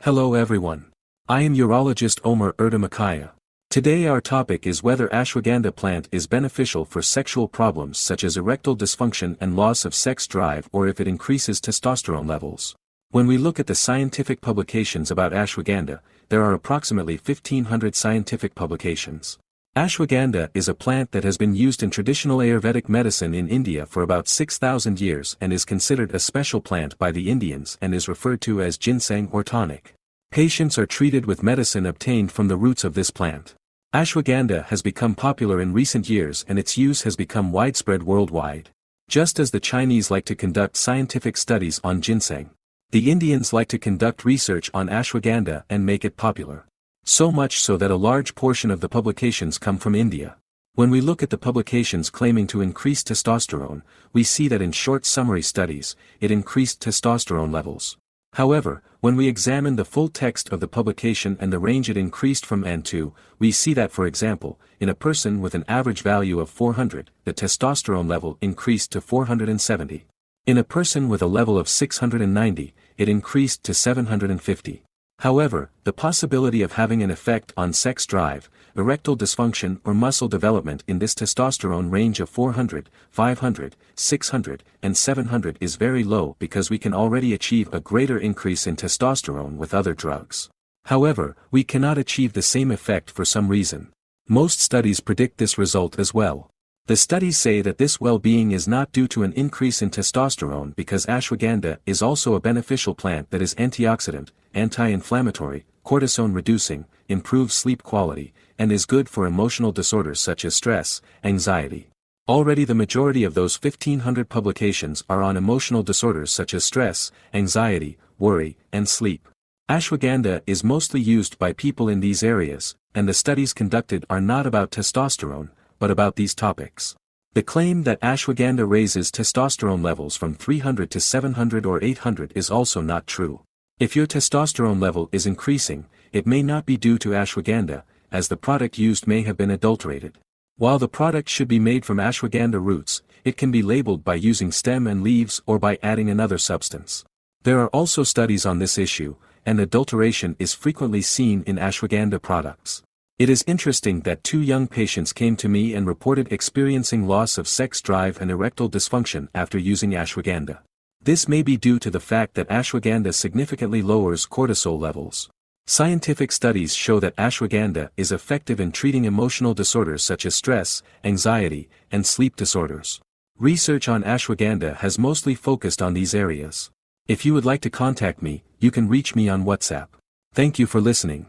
Hello everyone. I am Urologist Erdem Akkaya. Today our topic is whether Ashwagandha plant is beneficial for sexual problems such as erectile dysfunction and loss of sex drive, or if it increases testosterone levels. When we look at the scientific publications about Ashwagandha, there are approximately 1,500 scientific publications. Ashwagandha is a plant that has been used in traditional Ayurvedic medicine in India for about 6,000 years and is considered a special plant by the Indians and is referred to as ginseng or tonic. Patients are treated with medicine obtained from the roots of this plant. Ashwagandha has become popular in recent years and its use has become widespread worldwide. Just as the Chinese like to conduct scientific studies on ginseng, the Indians like to conduct research on ashwagandha and make it popular. So much so that a large portion of the publications come from India. When we look at the publications claiming to increase testosterone, we see that in short summary studies, it increased testosterone levels. However, when we examine the full text of the publication and the range it increased from and to, we see that, for example, in a person with an average value of 400, the testosterone level increased to 470. In a person with a level of 690, it increased to 750. However, the possibility of having an effect on sex drive, erectile dysfunction or muscle development in this testosterone range of 400, 500, 600, and 700 is very low because we can already achieve a greater increase in testosterone with other drugs. However, we cannot achieve the same effect for some reason. Most studies predict this result as well. The studies say that this well-being is not due to an increase in testosterone because ashwagandha is also a beneficial plant that is antioxidant, anti-inflammatory, cortisone-reducing, improves sleep quality, and is good for emotional disorders such as stress, anxiety. Already the majority of those 1,500 publications are on emotional disorders such as stress, anxiety, worry, and sleep. Ashwagandha is mostly used by people in these areas, and the studies conducted are not about testosterone, but about these topics. The claim that ashwagandha raises testosterone levels from 300 to 700 or 800 is also not true. If your testosterone level is increasing, it may not be due to ashwagandha, as the product used may have been adulterated. While the product should be made from ashwagandha roots, it can be labeled by using stem and leaves or by adding another substance. There are also studies on this issue, and adulteration is frequently seen in ashwagandha products. It is interesting that 2 young patients came to me and reported experiencing loss of sex drive and erectile dysfunction after using ashwagandha. This may be due to the fact that ashwagandha significantly lowers cortisol levels. Scientific studies show that ashwagandha is effective in treating emotional disorders such as stress, anxiety, and sleep disorders. Research on ashwagandha has mostly focused on these areas. If you would like to contact me, you can reach me on WhatsApp. Thank you for listening.